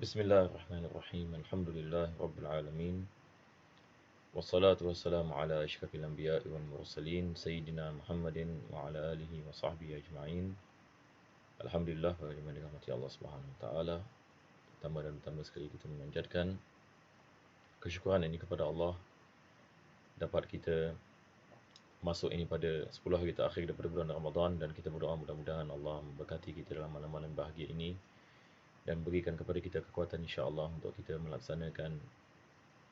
Bismillahirrahmanirrahim. Alhamdulillah Rabbil Alamin. Wassalatu wassalamu ala asyrafil anbiya'i wal mursalin Sayyidina Muhammadin wa ala alihi wa sahbihi ajma'in. Alhamdulillah, bagaimana dirahmati Allah Subhanahu wa taala. Pertama dan utama sekali kita memanjatkan kesyukuran ini kepada Allah dapat kita masuk ini pada 10 hari terakhir daripada bulan Ramadan, dan kita berdoa mudah-mudahan Allah memberkati kita dalam malam-malam bahagia ini dan berikan kepada kita kekuatan insya-Allah untuk kita melaksanakan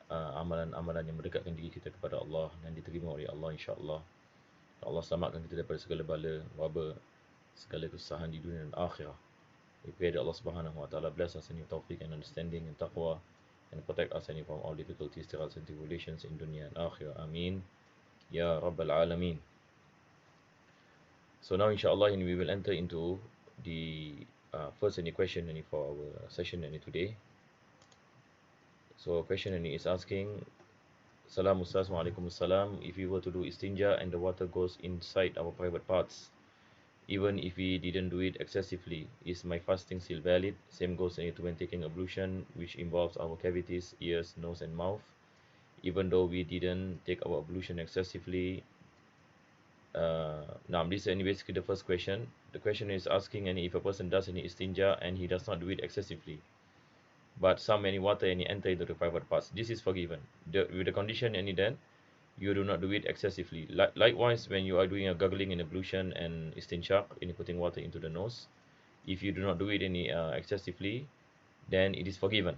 amalan-amalan yang mendekatkan diri kita kepada Allah dan diterima oleh Allah insya-Allah. Allah selamatkan kita daripada segala bala, wabak, segala kesusahan di dunia dan akhirat. We pray that Allah Subhanahu wa taala bless us in your taufiq and understanding and taqwa, and protect us from all difficulties, trials and tribulations in dunya and akhirat. Amin. Ya Rabbal Alamin. So now insya-Allah we will enter into the first any question for our session today. So question is asking, Salam Ustaz, wa alaikum assalam. If we were to do istinja and the water goes inside our private parts, even if we didn't do it excessively, is my fasting still valid? Same goes to when taking ablution, which involves our cavities, ears, nose and mouth. Even though we didn't take our ablution excessively. Now this is basically the first question. The question is asking if a person does any istinja and he does not do it excessively, but some water enter into the private parts, this is forgiven. With the condition then you do not do it excessively. Likewise, when you are doing a gargling and ablution and istinshaq, putting water into the nose, if you do not do it excessively, then it is forgiven.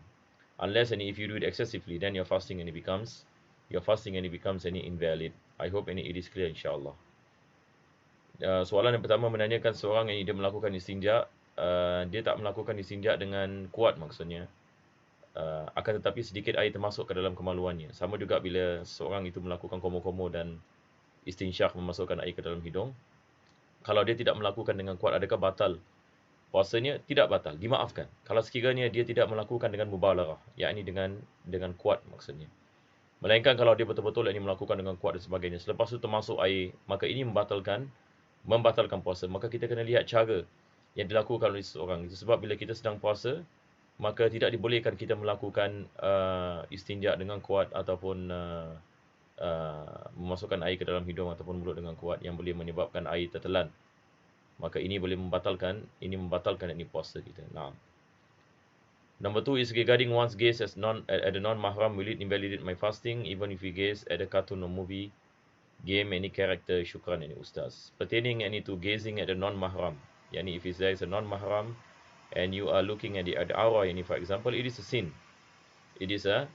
Unless if you do it excessively, then your fasting becomes invalid. I hope it is clear insyaAllah. Soalan yang pertama menanyakan seorang yang dia melakukan istinja, dia tak melakukan istinja dengan kuat maksudnya, akan tetapi sedikit air termasuk ke dalam kemaluannya. Sama juga bila seorang itu melakukan komo-komo dan istinsyaq, memasukkan air ke dalam hidung. Kalau dia tidak melakukan dengan kuat, adakah batal puasanya? Tidak batal, dimaafkan. Kalau sekiranya dia tidak melakukan dengan mubalarah, yakni dengan kuat maksudnya. Melainkan kalau dia betul-betul melakukan dengan kuat dan sebagainya, selepas itu termasuk air, maka ini membatalkan puasa. Maka kita kena lihat cara yang dilakukan oleh seseorang. Itu sebab bila kita sedang puasa, maka tidak dibolehkan kita melakukan istinja dengan kuat ataupun memasukkan air ke dalam hidung ataupun mulut dengan kuat yang boleh menyebabkan air tertelan. Maka ini boleh membatalkan puasa kita. Nah. Number 2 is regarding one's gaze at a non-mahram, will it invalidate my fasting even if we gaze at a cartoon or movie, game, any character? Syukran Ustaz. Pertaining to gazing at a non-mahram, if there is a non-mahram and you are looking at the aura, for example, it is a sin. It is a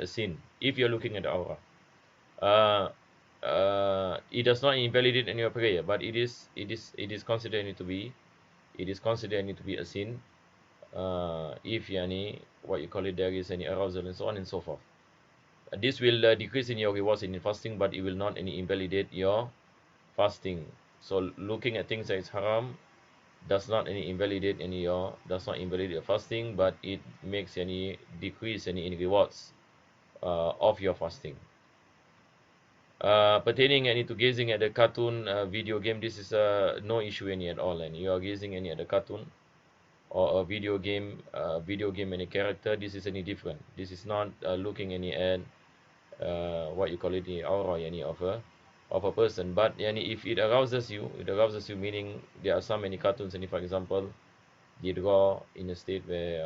sin if you are looking at the aura. It does not invalidate your prayer, but it is considered to be a sin if there is any arousal and so on and so forth. This will decrease in your rewards in fasting, but it will not invalidate your fasting. So looking at things that is haram does not invalidate your fasting, but it makes decrease in rewards of your fasting. Pertaining to gazing at the cartoon, video game, this is no issue at all. And you are gazing at the cartoon or a video game any character, this is different. This is not looking at the aura of a person. But if it arouses you, meaning there are so many cartoons, for example, they draw in a state where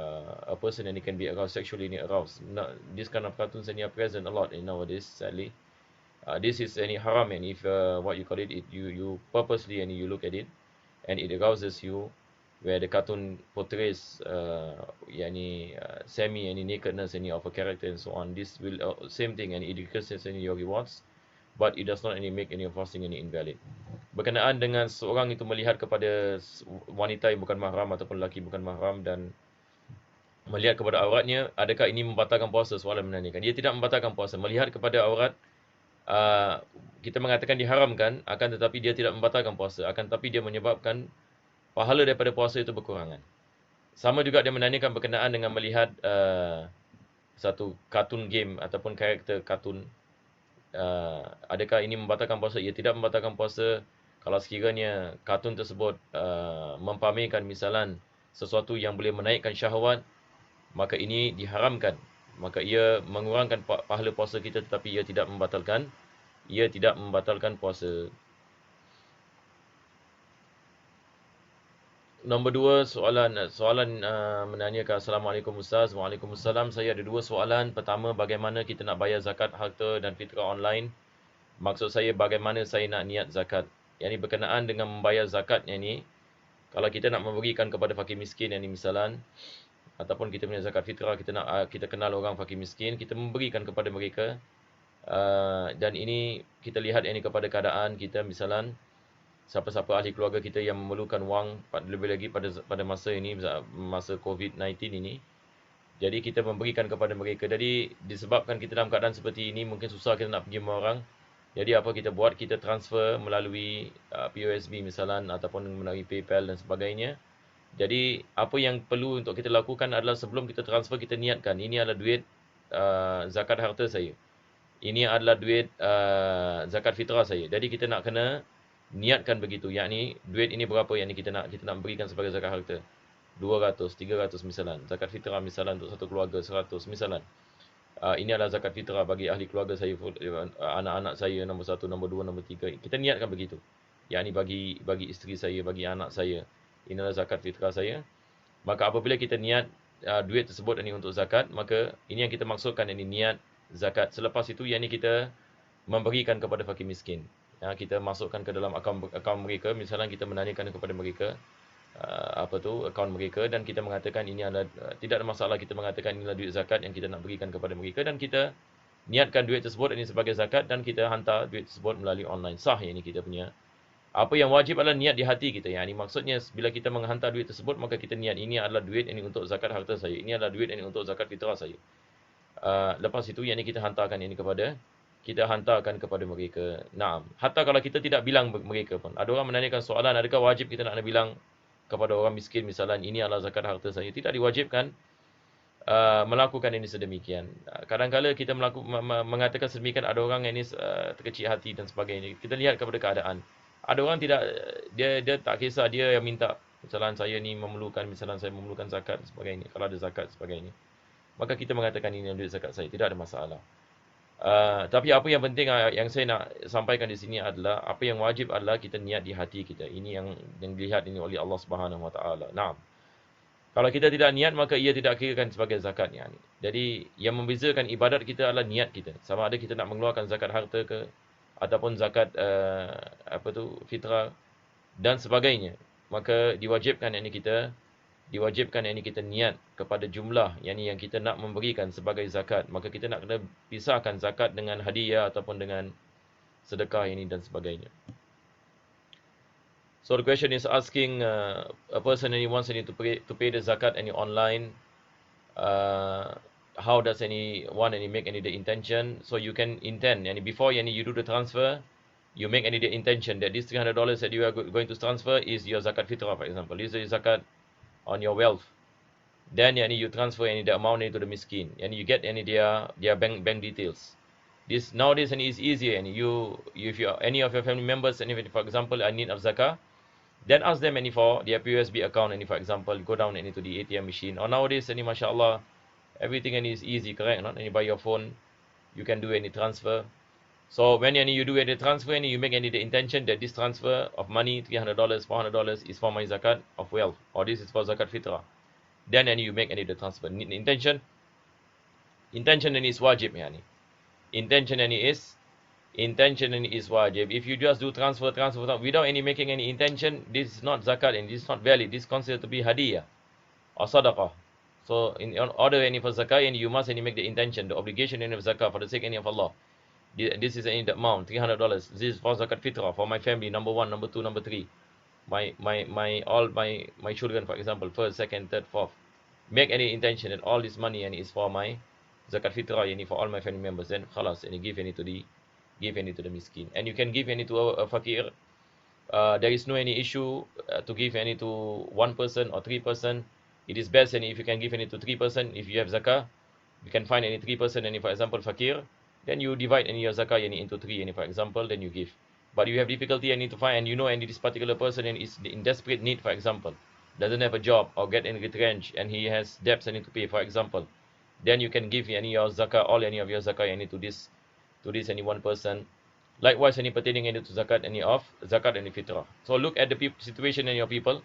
a person can be aroused, sexually aroused. This kind of cartoons are present a lot nowadays, sadly. This is haram, and if you purposely you look at it and it arouses you, where the cartoon portrays semi nakedness of a character and so on, this will same thing, and it decreases your rewards, but it does not make your fasting invalid. Berkenaan dengan seorang itu melihat kepada wanita yang bukan mahram ataupun lelaki bukan mahram dan melihat kepada auratnya, adakah ini membatalkan puasa? Soalan menanyakan. Dia tidak membatalkan puasa. Melihat kepada aurat, kita mengatakan diharamkan, akan tetapi dia tidak membatalkan puasa, akan tetapi dia menyebabkan pahala daripada puasa itu berkurangan. Sama juga dia menanyakan berkenaan dengan melihat satu kartun game ataupun karakter kartun, adakah ini membatalkan puasa? Ia tidak membatalkan puasa kalau sekiranya kartun tersebut mempamerkan misalan sesuatu yang boleh menaikkan syahwat, maka ini diharamkan. Maka ia mengurangkan pahala puasa kita, tetapi ia tidak membatalkan puasa. Nombor dua, soalan menanyakan, Assalamualaikum Ustaz. Waalaikumsalam. Saya ada dua soalan. Pertama, bagaimana kita nak bayar zakat harta dan fitrah online? Maksud saya, bagaimana saya nak niat zakat? Yang ini berkenaan dengan membayar zakat yang ini. Kalau kita nak memberikan kepada fakir miskin yang ini misalan, ataupun kita punya zakat fitrah, kita kenal orang fakir miskin, kita memberikan kepada mereka. Dan ini kita lihat ini kepada keadaan kita, misalan siapa-siapa ahli keluarga kita yang memerlukan wang, lebih lagi pada masa ini, masa COVID-19 ini. Jadi kita memberikan kepada mereka. Jadi disebabkan kita dalam keadaan seperti ini, mungkin susah kita nak pergi sama orang. Jadi apa kita buat? Kita transfer melalui POSB misalan, ataupun melalui PayPal dan sebagainya. Jadi apa yang perlu untuk kita lakukan adalah sebelum kita transfer, kita niatkan, ini adalah duit zakat harta saya, ini adalah duit zakat fitrah saya. Jadi kita nak kena niatkan begitu, yakni duit ini berapa yang kita nak berikan sebagai zakat harta. 200, 300 misalan. Zakat fitrah misalan untuk satu keluarga 100 misalan. Ini adalah zakat fitrah bagi ahli keluarga saya, anak-anak saya, nombor 1, nombor 2, nombor 3. Kita niatkan begitu. Yakni bagi isteri saya, bagi anak saya. Ini adalah zakat fitrah saya. Maka apabila kita niat duit tersebut ini untuk zakat, maka ini yang kita maksudkan, ini niat zakat. Selepas itu, yakni kita memberikan kepada fakir miskin. Kita masukkan ke dalam akaun mereka. Misalnya kita menanyakan kepada mereka akaun mereka, dan kita mengatakan ini adalah tidak ada masalah, kita mengatakan inilah duit zakat yang kita nak berikan kepada mereka, dan kita niatkan duit tersebut ini sebagai zakat, dan kita hantar duit tersebut melalui online. Sah ini kita punya. Apa yang wajib adalah niat di hati kita. Ini maksudnya bila kita menghantar duit tersebut, maka kita niat ini adalah duit ini untuk zakat harta saya, ini adalah duit ini untuk zakat fitrah saya. Lepas itu yang ini kita hantarkan kepada mereka. Naam. Hatta kalau kita tidak bilang mereka pun. Ada orang menanyakan soalan, adakah wajib kita nak bilang kepada orang miskin misalnya, ini adalah zakat harta saya? Tidak diwajibkan melakukan ini sedemikian. Kadang-kadang kita mengatakan sedemikian, ada orang yang ini terkecil hati dan sebagainya. Kita lihat kepada keadaan. Ada orang tidak, dia tak kisah, dia yang minta. Misalnya saya ni memerlukan, misalnya saya memerlukan zakat dan sebagainya. Kalau ada zakat sebagainya, maka kita mengatakan ini duit zakat saya, tidak ada masalah. Tapi apa yang penting yang saya nak sampaikan di sini adalah, apa yang wajib adalah kita niat di hati kita. Ini yang dilihat ini oleh Allah Subhanahu Wa Taala. Naam. Kalau kita tidak niat, maka ia tidak kirakan sebagai zakat. Jadi yang membezakan ibadat kita adalah niat kita. Sama ada kita nak mengeluarkan zakat harta ke, ataupun zakat fitrah dan sebagainya. Maka diwajibkan yang ini kita niat kepada jumlah yang kita nak memberikan sebagai zakat. Maka kita nak kena pisahkan zakat dengan hadiah ataupun dengan sedekah ini dan sebagainya. So the question is asking, a person wants to pay the zakat online. How does anyone make the intention? So you can intend, before you do the transfer, you make the intention that this $300 that you are going to transfer is your zakat fitrah, for example. This is zakat on your wealth. Then you transfer the amount to the miskin, and you get their bank details. This nowadays is easier, and if you any of your family members, and if, for example, are in need of zakah, then ask them for their POSB account, for example, go down to the ATM machine. Or nowadays, mashallah, everything is easy, correct? Not by your phone, you can do any transfer. So when you do any transfer, you make the intention that this transfer of money, $300, $400, is for my zakat of wealth, or this is for zakat fitrah. Then you make the transfer. Intention is wajib. Intention is wajib. If you just do transfer without making any intention, this is not zakat and this is not valid. This is considered to be hadiyah or sadaqah. So in order for zakah, you must make the intention, the obligation of zakah for the sake of Allah. This is the amount, $300. This is for zakat fitrah for my family, number 1, number 2, number 3. All my children, for example, first, second, third, fourth. Make any intention that all this money is for my zakat fitrah, for all my family members. Then khalas, give to the miskin. And you can give to a fakir. There is no any issue to give to one person or 3 person. It is best if you can give to 3 person. If you have zakah, you can find 3 person, for example, fakir. Then you divide your zakah into 3, for example, then you give. But you have difficulty to find, and this particular person is in desperate need, for example. doesn't have a job or get retrenched and he has debts and need to pay, for example, then you can give any your zakat, all any of your zakat any to this any one person. Likewise, any pertaining any to zakat, any of zakat and fitrah. So look at the situation in your people.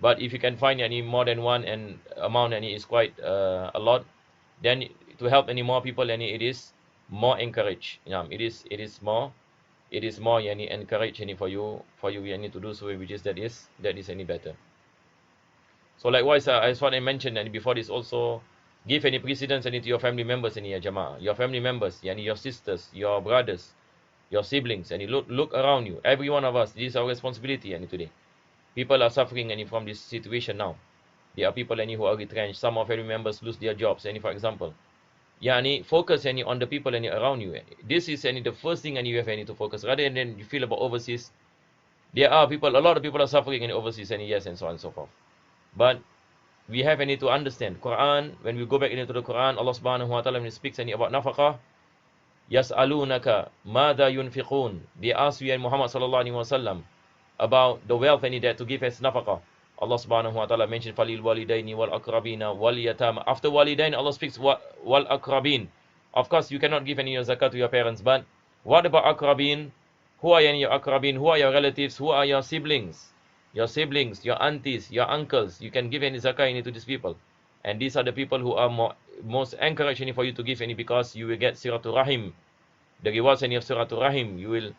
But if you can find any more than one and amount any is quite a lot, then to help any more people, any it is more encouraged. It is more any encourage any for you any to do so, which is that is any better. So likewise, as what I mentioned and before this also, give any precedence any to your family members any jamaah, your family members, yani your sisters, your brothers, your siblings, and you look around you. Every one of us, this is our responsibility any today. People are suffering any from this situation now. There are people any who are retrenched. Some of family members lose their jobs any, for example. Yani focus any on the people any around you. This is any the first thing and you have any to focus rather than you feel about overseas. There are people, a lot of people are suffering in overseas and yes and so on and so forth. But we have any to understand Quran. When we go back into the Quran, Allah Subhanahu wa Taala when He speaks any about nafaqah, yas'alunaka madha yunfiqun. They ask you and Muhammad sallallahu alaihi wasallam about the wealth any that to give as nafaqah. Allah Subhanahu wa Taala mentioned falil walidaini wal akrabina wal yatama. After walidain, Allah speaks wal akrabin. Of course, you cannot give any zakat to your parents, but what about akrabin? Who are your akrabin? Who are your relatives? Who are your siblings? Your siblings, your aunties, your uncles. You can give any zakat any to these people, and these are the people who are most encouraged any for you to give any, because you will get siratul rahim, the rewards any of siratul rahim. You will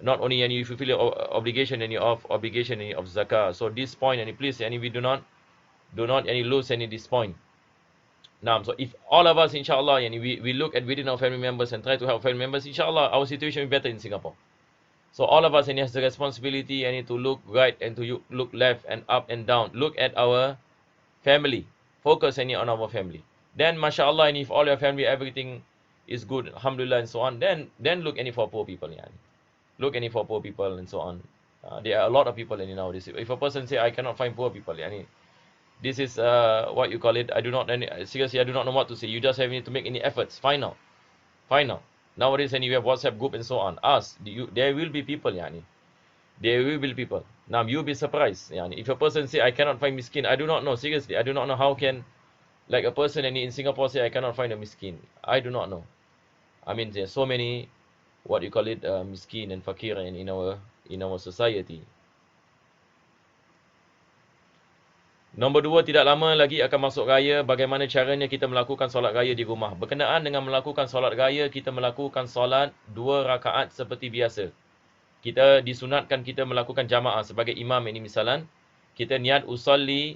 not only any you fulfill your obligation any of zakah. So this point any please any we do not any lose any this point. Now, so if all of us inshallah any we look at within our family members and try to help family members, inshallah our situation will be better in Singapore. So all of us any has the responsibility any to look right and to look left and up and down. Look at our family. Focus any on our family. Then mashallah, and if all your family everything is good, alhamdulillah and so on, then look any for poor people yani. Look any for poor people and so on. There are a lot of people any nowadays. If a person say I cannot find poor people yani, this is what you call it. Seriously, I do not know what to say. You just have to make any efforts. Find out. Nowadays, and you have WhatsApp group and so on. Ask. There will be people yani. There will be people. Now you'll be surprised yani. If a person say I cannot find miskin, I do not know. Seriously, I do not know how can like a person in Singapore say I cannot find a miskin. I do not know. I mean, there's so many what you call it miskin and fakir in our society. Nombor 2, tidak lama lagi akan masuk raya. Bagaimana caranya kita melakukan solat raya di rumah? Berkenaan dengan melakukan solat raya, kita melakukan solat 2 rakaat seperti biasa. Kita disunatkan kita melakukan jamaah sebagai imam ini misalan. Kita niat usalli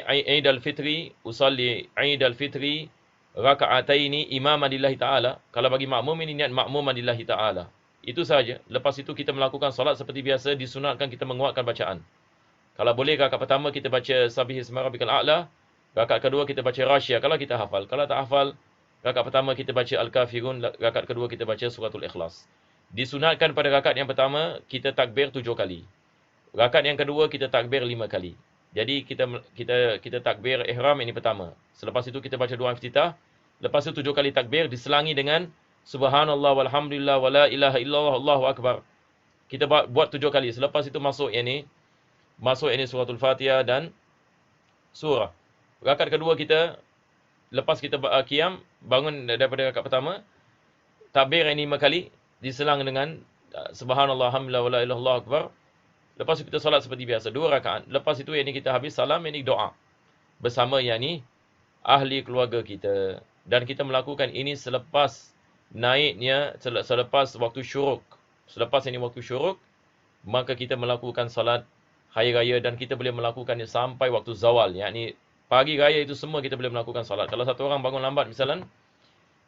Eid al-Fitri, usalli Eid al-Fitri raka'ataini imaman lillahi ta'ala. Kalau bagi makmum ini niat makmuman lillahi ta'ala. Itu saja. Lepas itu kita melakukan solat seperti biasa, disunatkan kita menguatkan bacaan. Kalau boleh rakaat pertama kita baca Sabbihisma rabbikal a'la, rakaat kedua kita baca Rasyia kalau kita hafal. Kalau tak hafal, rakaat pertama kita baca Al-Kafirun, rakaat kedua kita baca suratul Ikhlas. Disunatkan pada rakaat yang pertama kita takbir 7 kali. Rakaat yang kedua kita takbir 5 kali. Jadi kita takbir ihram ini pertama. Selepas itu kita baca doa iftitah. Lepas itu 7 kali takbir diselangi dengan subhanallah walhamdulillah wala ilaha illallah Allahu akbar. Kita buat 7 kali. Selepas itu masuk ini suratul Fatihah dan surah. Rakaat kedua kita lepas kita qiyam bangun daripada rakaat pertama, takbir ini 5 kali diselang dengan subhanallah alhamdulillah wala ilaha illallah akbar. Lepas itu kita solat seperti biasa 2 rakaat. Lepas itu ini kita habis salam, ini doa bersama ahli keluarga kita, dan kita melakukan ini selepas naiknya selepas waktu syuruk. Selepas ini waktu syuruk, maka kita melakukan salat hari raya, dan kita boleh melakukannya sampai waktu zawal. Yakni pagi raya itu semua kita boleh melakukan salat. Kalau satu orang bangun lambat misalnya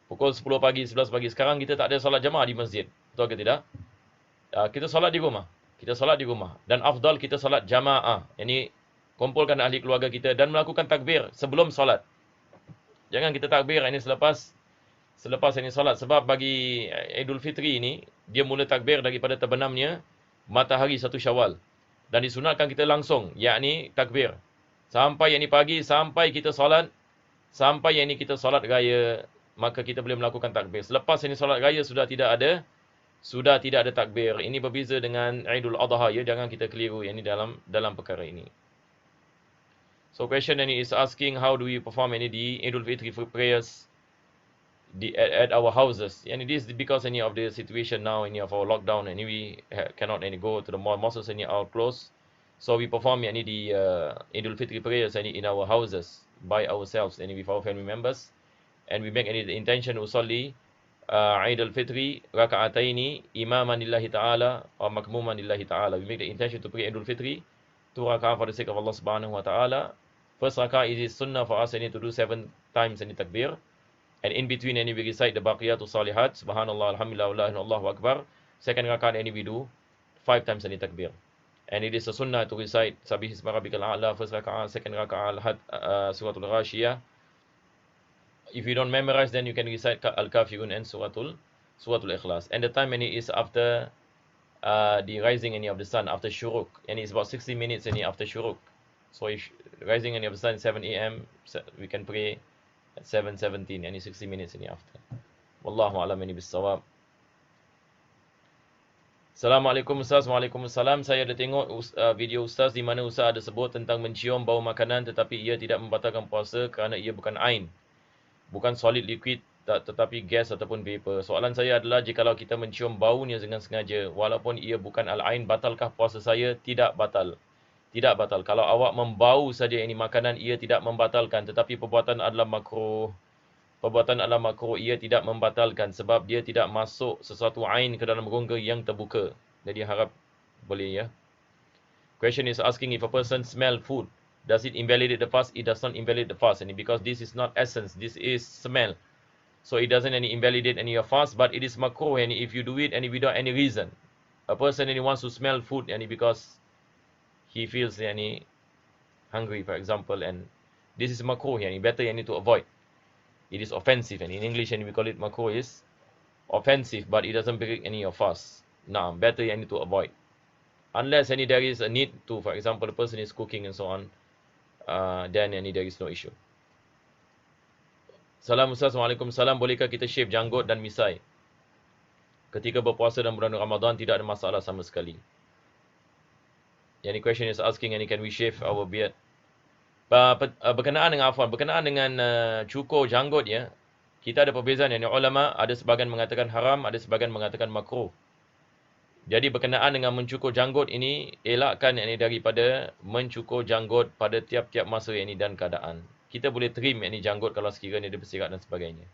pukul 10 pagi, 11 pagi, sekarang kita tak ada salat jamaah di masjid. Betul ke tidak? Kita salat di rumah. Dan afdal kita salat jamaah. Ini kumpulkan ahli keluarga kita dan melakukan takbir sebelum salat. Jangan kita takbir ini selepas ini salat, sebab bagi Idul Fitri ini dia mula takbir daripada terbenamnya matahari 1 Syawal. Dan disunatkan kita langsung, yakni takbir sampai ini pagi, sampai kita solat raya, maka kita boleh melakukan takbir. Selepas ini solat raya sudah tidak ada sudah tidak ada takbir. Ini berbeza dengan Aidul Adha, ya, jangan kita keliru yang ini dalam perkara ini. So question ini is asking how do we perform any the Idul Fitri prayers at our houses. And this is because any of the situation now, any of our lockdown, and we cannot any go to the mosques, any are closed. So we perform any the Idul Fitri prayers any in our houses by ourselves, any with our family members, and we make any the intention usalli Idul Fitri raka'ataini imaman lillahi ta'ala or makmuman lillahi ta'ala. We make the intention to pray Idul Fitri 2 raka'ah for the sake of Allah subhanahu wa ta'ala. First raka'ah is sunnah for us any to do 7 times any takbir. And in between any we recite the baqiyatul salihat, subhanallah, alhamdulillah, wa la ilaha illallah, Allahu akbar. Second rak'ah any we do 5 times any takbir. And it is a sunnah to recite Sabih isma rabbikal a'la, first rak'ah, second rak'ah, suratul ghashiyah. If you don't memorize, then you can recite al-kafirun and suratul ikhlas. And the time any is after the rising any of the sun, after shuruk. And it's about 60 minutes any after shuruk. So if rising any of the sun 7 a.m., we can pray at 7:17, any 60 minutes ini after. Wallahu a'lam bis-shawab. Assalamualaikum Ustaz. Waalaikumsalam. Saya ada tengok video Ustaz di mana Ustaz ada sebut tentang mencium bau makanan tetapi ia tidak membatalkan puasa kerana ia bukan ain. Bukan solid liquid tetapi gas ataupun vapor. Soalan saya adalah jikalau kita mencium baunya dengan sengaja walaupun ia bukan al-ain, batalkah puasa saya? Tidak batal. Tidak batal. Kalau awak membau saja ini makanan, ia tidak membatalkan. Tetapi perbuatan adalah makruh. Perbuatan adalah makruh, ia tidak membatalkan. Sebab dia tidak masuk sesuatu ain ke dalam rongga yang terbuka. Jadi harap boleh, ya. Question is asking if a person smell food, does it invalidate the fast? It does not invalidate the fast. And because this is not essence, this is smell. So it doesn't any invalidate any of fast, but it is makruh and if you do it and without any reason. A person and he wants to smell food and because he feels hungry, for example, and this is makruh, better to avoid. It is offensive, and in English we call it makruh is offensive, but it doesn't break any of us. Now, better to avoid. Unless there is a need to, for example, the person is cooking and so on, then there is no issue. Salam Ustaz, Waalaikumsalam. Bolehkah kita shave janggut dan misai ketika berpuasa dalam bulan Ramadan? Tidak ada masalah sama sekali. Yang question is asking, can we shave our beard? Berkenaan dengan cukur janggut, ya, kita ada perbezaan. Ulama ada sebahagian mengatakan haram, ada sebahagian mengatakan makruh. Jadi berkenaan dengan mencukur janggut ini, elakkan daripada mencukur janggut pada tiap-tiap masa dan keadaan. Kita boleh trim janggut kalau sekiranya dia bersirat dan sebagainya.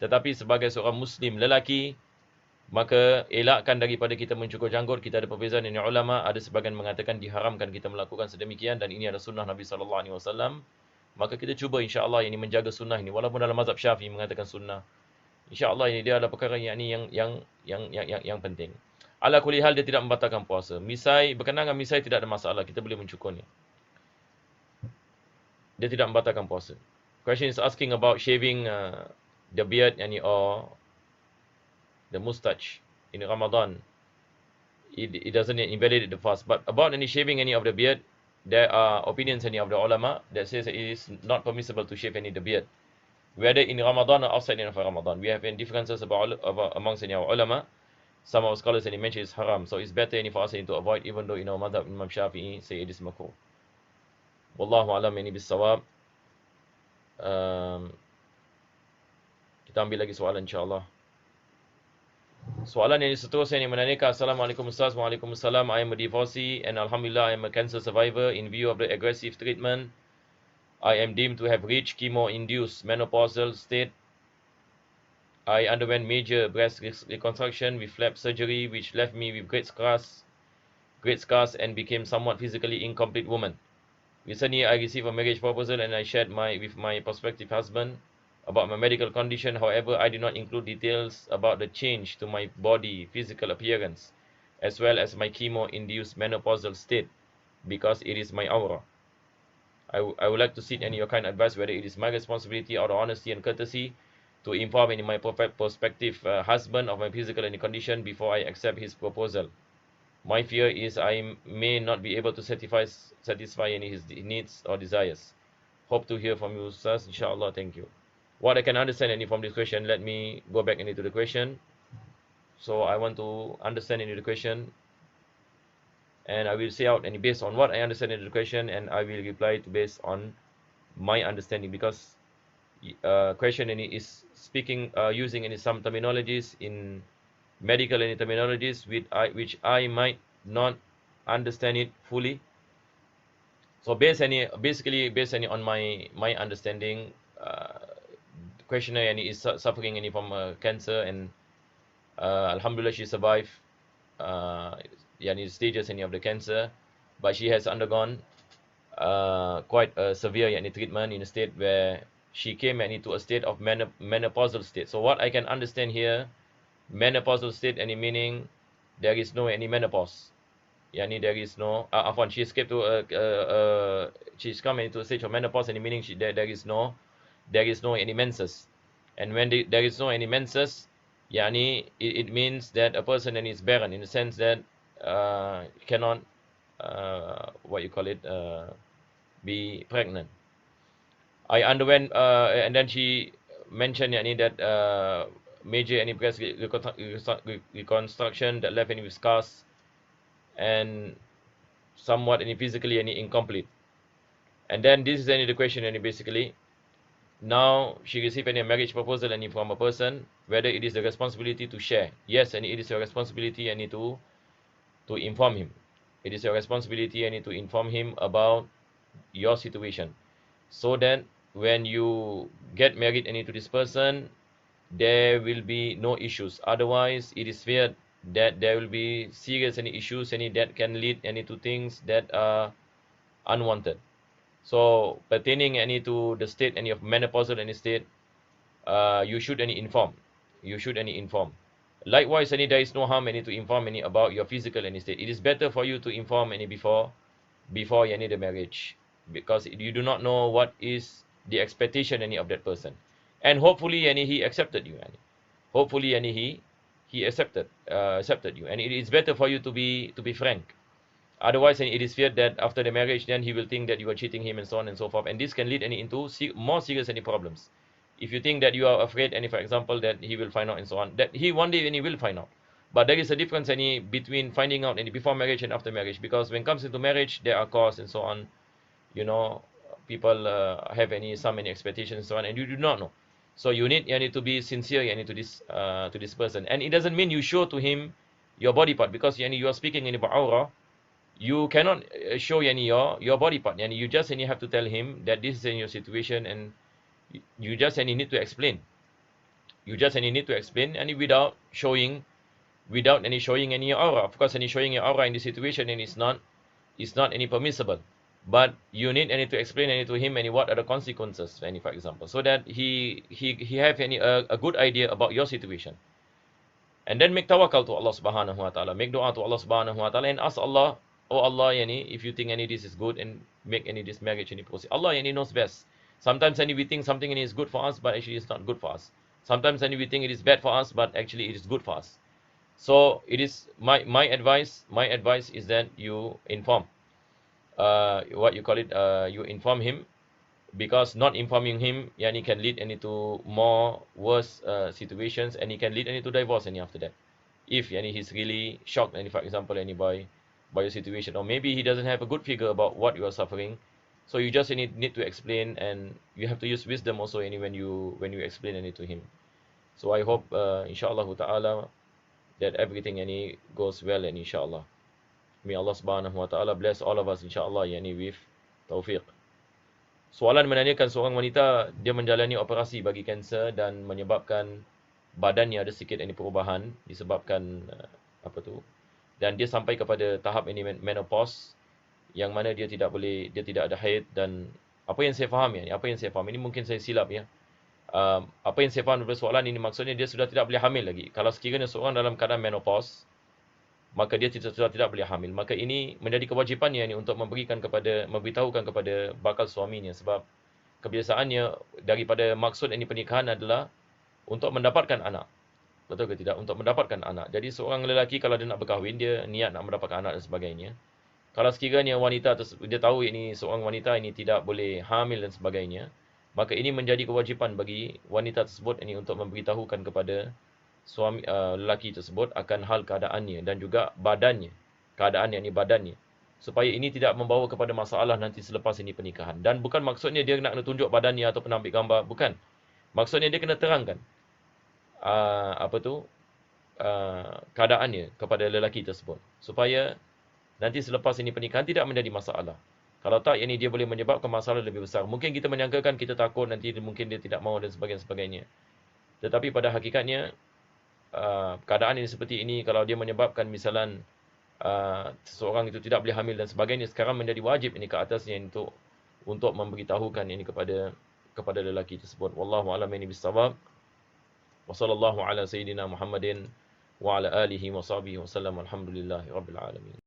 Tetapi sebagai seorang Muslim lelaki, maka elakkan daripada kita mencukur janggut. Kita ada perbezaan ulama, ada sebahagian mengatakan diharamkan kita melakukan sedemikian dan ini adalah sunnah Nabi SAW. Maka kita cuba insya-Allah menjaga sunnah ini walaupun dalam mazhab Syafi'i mengatakan sunnah. Insya-Allah dia adalah perkara yang penting. Ala kulli hal dia tidak membatalkan puasa. Misai, berkenaan dengan misai tidak ada masalah, kita boleh mencukurnya. Dia tidak membatalkan puasa. Question is asking about shaving the beard or the mustache in Ramadan. It doesn't invalidate the fast. But about shaving any of the beard, there are opinions of the ulama that says it is not permissible to shave any of the beard, whether in Ramadan or outside of Ramadan. We have differences amongst our ulama. Some of our scholars mention it's haram, so it's better for us to avoid, even though madhab Imam Shafi'i say it is makruh. Wallahu a'lam bis-shawab. Kita ambil lagi soalan insya-Allah. Soalan yang seterusnya yang menanyakan, Assalamualaikum Ustaz. Waalaikumsalam. I am a divorcee and Alhamdulillah I am a cancer survivor. In view of the aggressive treatment, I am deemed to have reached chemo-induced menopausal state. I underwent major breast reconstruction with flap surgery which left me with great scars and became somewhat physically incomplete woman. Recently I received a marriage proposal and I shared with my prospective husband about my medical condition. However, I did not include details about the change to my body physical appearance as well as my chemo-induced menopausal state because it is my aura. I would like to seek your kind advice whether it is my responsibility out of honesty and courtesy to inform my prospective husband of my physical condition before I accept his proposal. My fear is I may not be able to satisfy any his needs or desires. Hope to hear from you, Ustaz. Inshallah, thank you. What I can understand from this question, let me go back into the question. So I want to understand the question, and I will say out and based on what I understand in the question, and I will reply to based on my understanding, because question any is speaking using any some terminologies in medical any terminologies which I might not understand it fully. So basically based any on my understanding, questioner any is suffering any from cancer, and alhamdulillah she survived yani stages any of the cancer, but she has undergone quite a severe yani treatment in a state where she came into a state of menopausal state. So what I can understand here, menopausal state any meaning there is no any menopause. Yani there is no afwan, she escaped to she's come into a stage of menopause, any meaning there is no any menses. And when there is no any menses, yani it means that a person then is barren, in the sense that cannot what you call it be pregnant. I underwent and then she mentioned yani that major any breast reconstruction that left any with scars, and somewhat any physically any incomplete. And then this is any the question any basically, now she received any marriage proposal any from a person, whether it is the responsibility to share. Yes, and it is your responsibility any to inform him. It is your responsibility any to inform him about your situation, so that when you get married any to this person, there will be no issues. Otherwise it is feared that there will be serious any issues any that can lead any to things that are unwanted. So pertaining any to the state any of menopausal any state, you should any inform. You should any inform. Likewise, any there is no harm any to inform any about your physical any state. It is better for you to inform any before any the marriage, because you do not know what is the expectation any of that person, and hopefully any he accepted you, any hopefully any he accepted you, and it is better for you to be frank. Otherwise, and it is feared that after the marriage, then he will think that you are cheating him and so on and so forth, and this can lead any into more serious any problems. If you think that you are afraid, and for example that he will find out and so on, that he one day any will find out. But there is a difference any between finding out any before marriage and after marriage, because when it comes into marriage there are costs and so on. You know, people have any some any expectations and so on, and you do not know. So you need to be sincere to this person, and it doesn't mean you show to him your body part, because you are speaking about aura. You cannot show your body part, and you just have to tell him that this is in your situation, and you just need to explain. You just need to explain, and without any showing any aura. Of course, any showing your aura in this situation, and it's not any permissible. But you need to explain to him what are the consequences, for example, so that he have a good idea about your situation. And then make tawakkul to Allah subhanahu wa ta'ala, make dua to Allah subhanahu wa ta'ala, and ask Allah, oh Allah, if you think this is good, and make this marriage process. Allah knows best. Sometimes we think something is good for us, but actually it's not good for us. Sometimes we think it is bad for us, but actually it is good for us. So it is my advice is that you inform, what you call it, you inform him, because not informing him can lead to more worse situations, and he can lead to divorce after that, if he's really shocked for example by your situation, or maybe he doesn't have a good figure about what you are suffering. So you just need to explain, and you have to use wisdom also when you explain to him. So I hope inshallah ta'ala that everything goes well, and inshallah may Allah subhanahu wa ta'ala bless all of us inshallah with taufiq. Soalan menanyakan seorang wanita, dia menjalani operasi bagi kanser dan menyebabkan badannya ada sedikit perubahan disebabkan dan dia sampai kepada tahap menopause, yang mana dia tidak ada haid. Dan apa yang saya faham ini mungkin saya silap apa yang saya faham dari soalan ini, maksudnya dia sudah tidak boleh hamil lagi. Kalau sekiranya seorang dalam keadaan menopause, maka dia sudah tidak boleh hamil, maka ini menjadi kewajipannya untuk memberitahukan kepada bakal suaminya, sebab kebiasaannya daripada maksud pernikahan adalah untuk mendapatkan anak. Betul ke tidak? Untuk mendapatkan anak. Jadi seorang lelaki kalau dia nak berkahwin, dia niat nak mendapatkan anak dan sebagainya. Kalau sekiranya wanita dia tahu seorang wanita tidak boleh hamil dan sebagainya, maka ini menjadi kewajipan bagi wanita tersebut untuk memberitahukan kepada lelaki tersebut akan hal keadaannya dan juga badannya. Keadaan yang ini badannya. Supaya ini tidak membawa kepada masalah nanti selepas ini pernikahan. Dan bukan maksudnya dia nak tunjuk badannya ataupun ambil gambar. Bukan. Maksudnya dia kena terangkan keadaannya kepada lelaki tersebut. Supaya nanti selepas ini pernikahan tidak menjadi masalah. Kalau tak, ini dia boleh menyebabkan masalah lebih besar. Mungkin kita menyangkakan, kita takut nanti mungkin dia tidak mahu dan sebagainya. Tetapi pada hakikatnya, keadaan ini seperti ini, kalau dia menyebabkan misalan seseorang itu tidak boleh hamil dan sebagainya, sekarang menjadi wajib ini ke atasnya untuk memberitahukan ini kepada lelaki tersebut. Wallahu a'lam bishawab. Wa sallallahu ala sayyidina Muhammadin wa ala alihi wa sahbihi wa sallam. Alhamdulillahi rabbil alamin.